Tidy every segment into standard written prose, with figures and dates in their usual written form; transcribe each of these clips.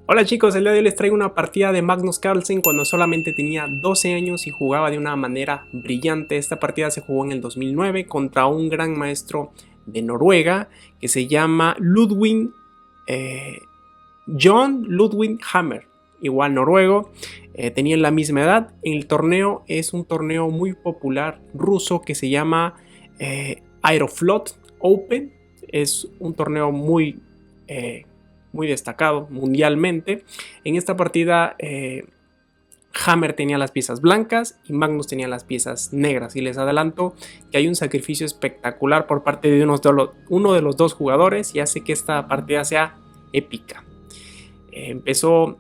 Hola chicos, el día de hoy les traigo una partida de Magnus Carlsen cuando solamente tenía 12 años y jugaba de una manera brillante. Esta partida se jugó en el 2009 contra un gran maestro de Noruega que se llama Ludwig John Ludwig Hammer, igual noruego. Tenían la misma edad. El torneo es un torneo muy popular ruso que se llama Aeroflot Open. Es un torneo muy destacado mundialmente. En esta partida Hammer tenía las piezas blancas y Magnus tenía las piezas negras, y les adelanto que hay un sacrificio espectacular por parte de uno de los dos jugadores y hace que esta partida sea épica. Empezó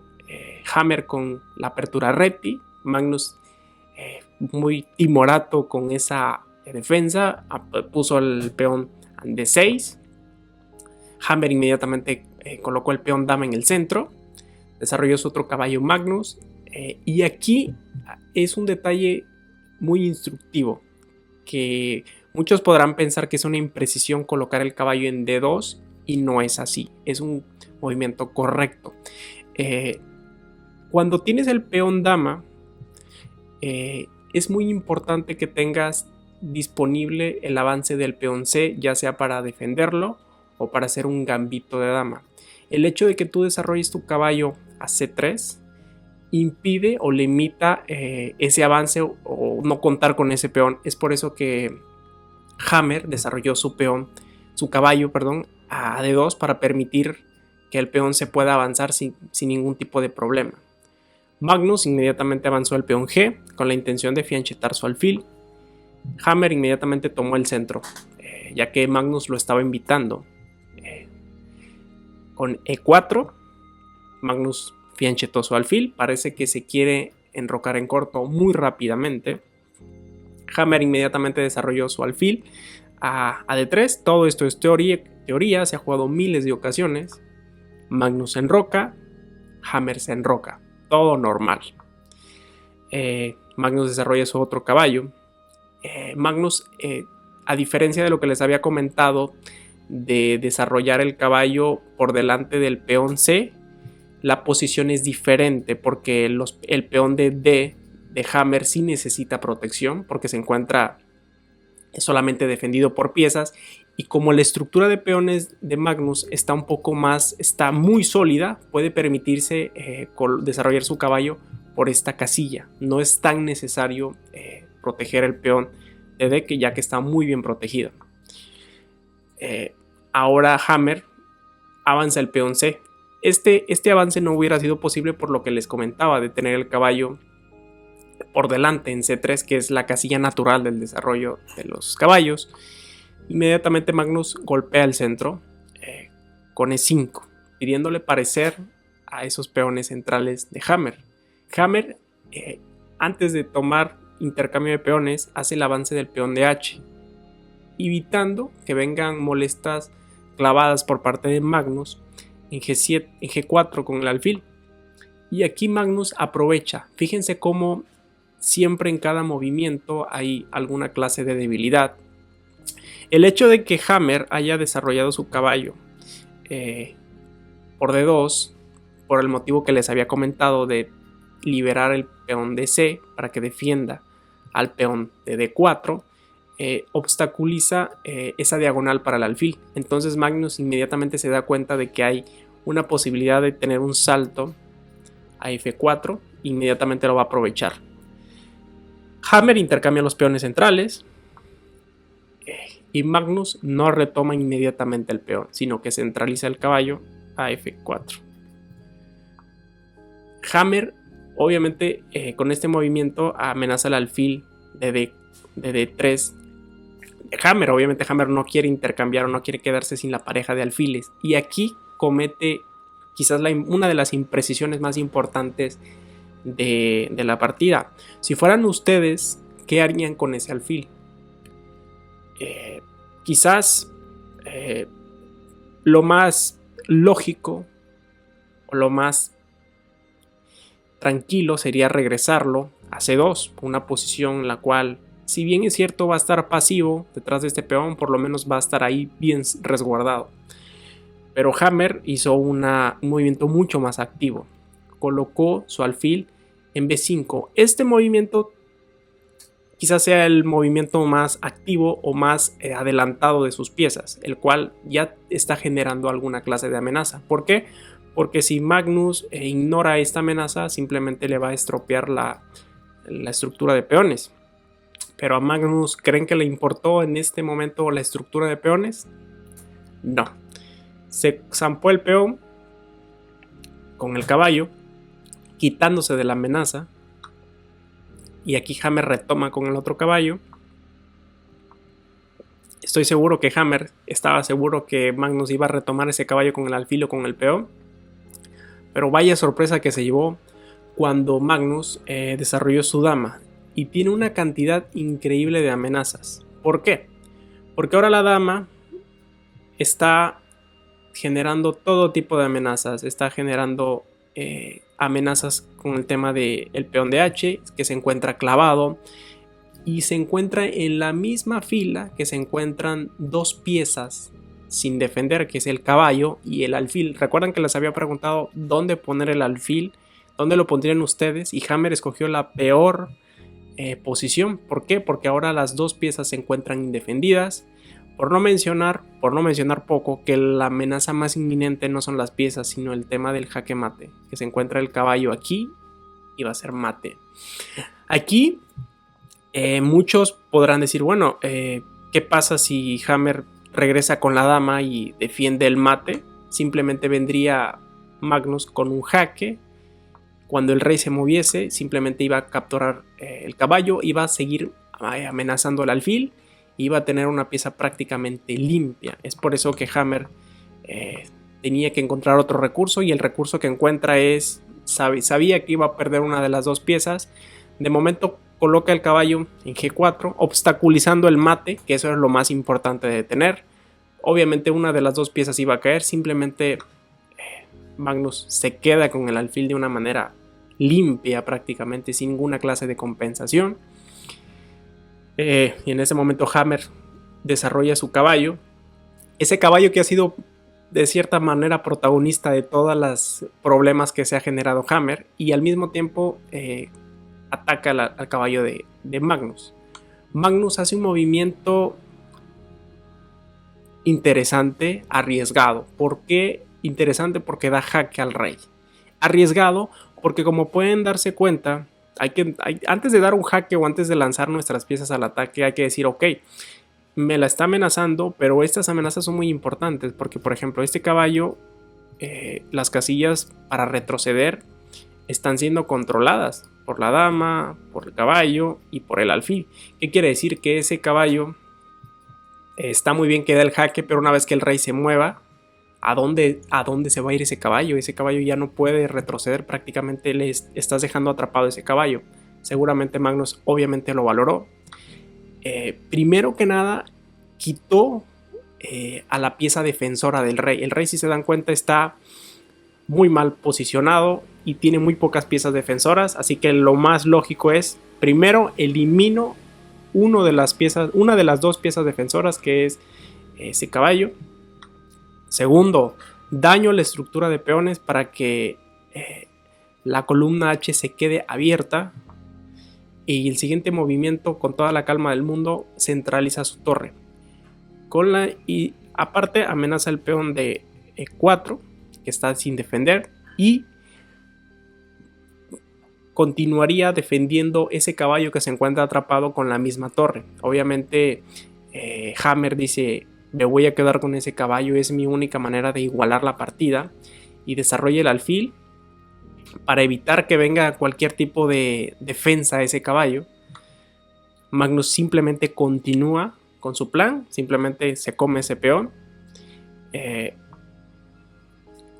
Hammer con la apertura Reti, Magnus muy timorato con esa defensa, puso el peón de 6. Hammer inmediatamente colocó el peón dama en el centro, desarrolló su otro caballo Magnus, y aquí es un detalle muy instructivo, que muchos podrán pensar que es una imprecisión colocar el caballo en D2 y no es así, es un movimiento correcto. Cuando tienes el peón dama, es muy importante que tengas disponible el avance del peón C, ya sea para defenderlo o para hacer un gambito de dama. El hecho de que tú desarrolles tu caballo a C3 impide o limita ese avance o no contar con ese peón. Es por eso que Hammer desarrolló su caballo, a D2 para permitir que el peón se pueda avanzar sin ningún tipo de problema. Magnus inmediatamente avanzó el peón G con la intención de fianchetar su alfil. Hammer inmediatamente tomó el centro, ya que Magnus lo estaba invitando. Con E4, Magnus fianchetó su alfil. Parece que se quiere enrocar en corto muy rápidamente. Hammer inmediatamente desarrolló su alfil a D3. Todo esto es teoría, se ha jugado miles de ocasiones. Magnus se enroca, Hammer se enroca, todo normal. Magnus desarrolla su otro caballo. Magnus, a diferencia de lo que les había comentado de desarrollar el caballo por delante del peón C, la posición es diferente porque el peón de D de Hammer sí necesita protección porque se encuentra solamente defendido por piezas, y como la estructura de peones de Magnus está muy sólida, puede permitirse desarrollar su caballo por esta casilla. No es tan necesario proteger el peón de D, ya que está muy bien protegido. Ahora Hammer avanza el peón C. Este avance no hubiera sido posible por lo que les comentaba de tener el caballo por delante en C3, que es la casilla natural del desarrollo de los caballos. Inmediatamente Magnus golpea el centro con E5, pidiéndole parecer a esos peones centrales de Hammer. Hammer, antes de tomar intercambio de peones, hace el avance del peón de H, evitando que vengan molestas clavadas por parte de Magnus en G7, en G4 con el alfil. Y aquí Magnus aprovecha. Fíjense cómo siempre en cada movimiento hay alguna clase de debilidad. El hecho de que Hammer haya desarrollado su caballo por D2, por el motivo que les había comentado de liberar el peón de C para que defienda al peón de D4, obstaculiza esa diagonal para el alfil. Entonces Magnus inmediatamente se da cuenta de que hay una posibilidad de tener un salto a F4, inmediatamente lo va a aprovechar. Hammer intercambia los peones centrales y Magnus no retoma inmediatamente el peón, sino que centraliza el caballo a F4. Hammer, obviamente, con este movimiento amenaza el alfil de D3. Hammer no quiere intercambiar o no quiere quedarse sin la pareja de alfiles, y aquí comete quizás una de las imprecisiones más importantes de la partida. Si fueran ustedes, ¿qué harían con ese alfil? Quizás lo más lógico o lo más tranquilo sería regresarlo a C2, una posición en la cual, si bien es cierto, va a estar pasivo detrás de este peón, por lo menos va a estar ahí bien resguardado. Pero Hammer hizo un movimiento mucho más activo. Colocó su alfil en B5. Este movimiento quizás sea el movimiento más activo o más adelantado de sus piezas, el cual ya está generando alguna clase de amenaza. ¿Por qué? Porque si Magnus ignora esta amenaza, simplemente le va a estropear la estructura de peones. Pero a Magnus, ¿creen que le importó en este momento la estructura de peones? No. Se zampó el peón con el caballo, quitándose de la amenaza. Y aquí Hammer retoma con el otro caballo. Estoy seguro que Hammer estaba seguro que Magnus iba a retomar ese caballo con el alfil o con el peón. Pero vaya sorpresa que se llevó cuando Magnus desarrolló su dama. Y tiene una cantidad increíble de amenazas. ¿Por qué? Porque ahora la dama está generando todo tipo de amenazas. Está generando amenazas con el tema del peón de H, que se encuentra clavado. Y se encuentra en la misma fila que se encuentran dos piezas sin defender, que es el caballo y el alfil. Recuerdan que les había preguntado dónde poner el alfil, dónde lo pondrían ustedes, y Hammer escogió la peor posición. ¿Por qué? Porque ahora las dos piezas se encuentran indefendidas. Por no mencionar poco, que la amenaza más inminente no son las piezas, sino el tema del jaque mate, que se encuentra el caballo aquí y va a ser mate. Aquí muchos podrán decir, bueno, ¿qué pasa si Hammer regresa con la dama y defiende el mate? Simplemente vendría Magnus con un jaque. Cuando el rey se moviese, simplemente iba a capturar el caballo, iba a seguir amenazando el alfil, iba a tener una pieza prácticamente limpia. Es por eso que Hammer tenía que encontrar otro recurso, y el recurso que encuentra es, sabía que iba a perder una de las dos piezas. De momento coloca el caballo en G4, obstaculizando el mate, que eso es lo más importante de tener. Obviamente una de las dos piezas iba a caer, simplemente Magnus se queda con el alfil de una manera limpia, prácticamente sin ninguna clase de compensación. Y en ese momento Hammer desarrolla su caballo. Ese caballo que ha sido de cierta manera protagonista de todos los problemas que se ha generado Hammer, y al mismo tiempo ataca al caballo de Magnus. Magnus hace un movimiento interesante, arriesgado. ¿Por qué interesante? Porque da jaque al rey. Arriesgado porque, como pueden darse cuenta, antes de dar un jaque o antes de lanzar nuestras piezas al ataque, hay que decir, ok, me la está amenazando, pero estas amenazas son muy importantes porque, por ejemplo, este caballo, las casillas para retroceder están siendo controladas por la dama, por el caballo y por el alfil. ¿Qué quiere decir? Que ese caballo está muy bien que da el jaque, pero una vez que el rey se mueva, ¿a dónde se va a ir ese caballo? Ese caballo ya no puede retroceder, prácticamente le estás dejando atrapado ese caballo. Seguramente Magnus obviamente lo valoró. Primero que nada, quitó a la pieza defensora del rey. El rey, si se dan cuenta, está muy mal posicionado y tiene muy pocas piezas defensoras, así que lo más lógico es, primero elimino una de las dos piezas defensoras, que es ese caballo. Segundo, daño la estructura de peones para que la columna H se quede abierta, y el siguiente movimiento, con toda la calma del mundo, centraliza su torre y aparte amenaza el peón de E4, que está sin defender, y continuaría defendiendo ese caballo que se encuentra atrapado con la misma torre. Obviamente Hammer dice, me voy a quedar con ese caballo, es mi única manera de igualar la partida, y desarrolla el alfil para evitar que venga cualquier tipo de defensa a ese caballo. Magnus simplemente continúa con su plan, simplemente se come ese peón.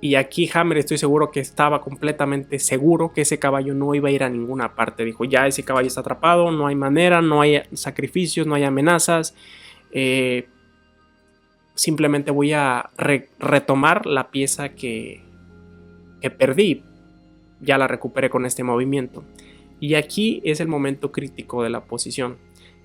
Y aquí Hammer, estoy seguro que estaba completamente seguro que ese caballo no iba a ir a ninguna parte. Dijo, ya ese caballo está atrapado, no hay manera, no hay sacrificios, no hay amenazas. Simplemente voy a retomar la pieza que perdí. Ya la recuperé con este movimiento. Y aquí es el momento crítico de la posición.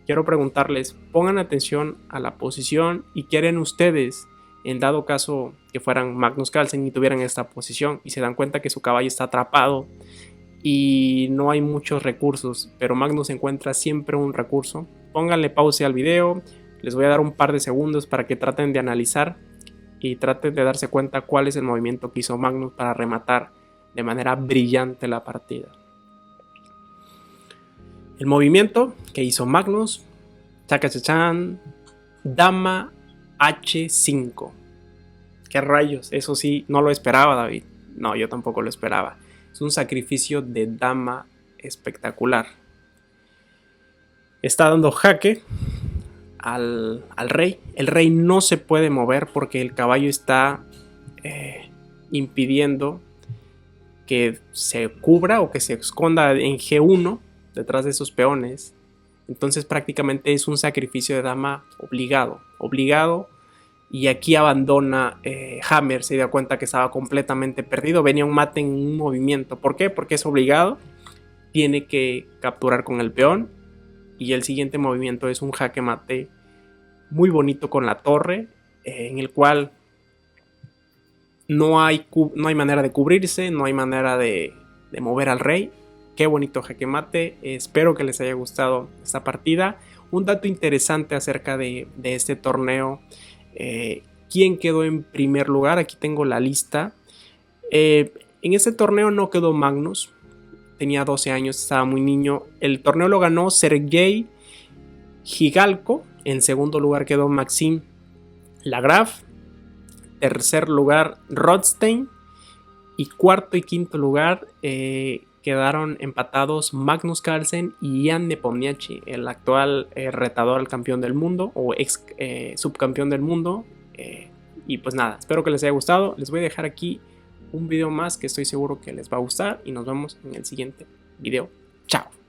Quiero preguntarles, pongan atención a la posición y quieren ustedes en dado caso que fueran Magnus Carlsen y tuvieran esta posición y se dan cuenta que su caballo está atrapado y no hay muchos recursos, pero Magnus encuentra siempre un recurso. Pónganle pausa al video, les voy a dar un par de segundos para que traten de analizar y traten de darse cuenta cuál es el movimiento que hizo Magnus para rematar de manera brillante la partida. El movimiento que hizo Magnus, chacachachan, dama H5. ¿Qué rayos? Eso sí, no lo esperaba, David. No, yo tampoco lo esperaba. Es un sacrificio de dama espectacular. Está dando jaque al rey. El rey no se puede mover porque el caballo está impidiendo que se cubra o que se esconda en G1 detrás de esos peones. Entonces prácticamente es un sacrificio de dama obligado. Y aquí abandona Hammer, se dio cuenta que estaba completamente perdido. Venía un mate en un movimiento. ¿Por qué? Porque es obligado. Tiene que capturar con el peón. Y el siguiente movimiento es un jaque mate muy bonito con la torre. En el cual no hay manera de cubrirse. No hay manera de mover al rey. Qué bonito jaque mate. Espero que les haya gustado esta partida. Un dato interesante acerca de este torneo. ¿Quién quedó en primer lugar? Aquí tengo la lista. En este torneo no quedó Magnus. Tenía 12 años, estaba muy niño. El torneo lo ganó Sergei Gigalko. En segundo lugar quedó Maxim Lagrave. Tercer lugar Rothstein. Y cuarto y quinto lugar quedaron empatados Magnus Carlsen y Jan Nepomniachtchi, el actual retador al campeón del mundo o ex subcampeón del mundo. Y pues nada, espero que les haya gustado. Les voy a dejar aquí un video más que estoy seguro que les va a gustar y nos vemos en el siguiente video. Chao.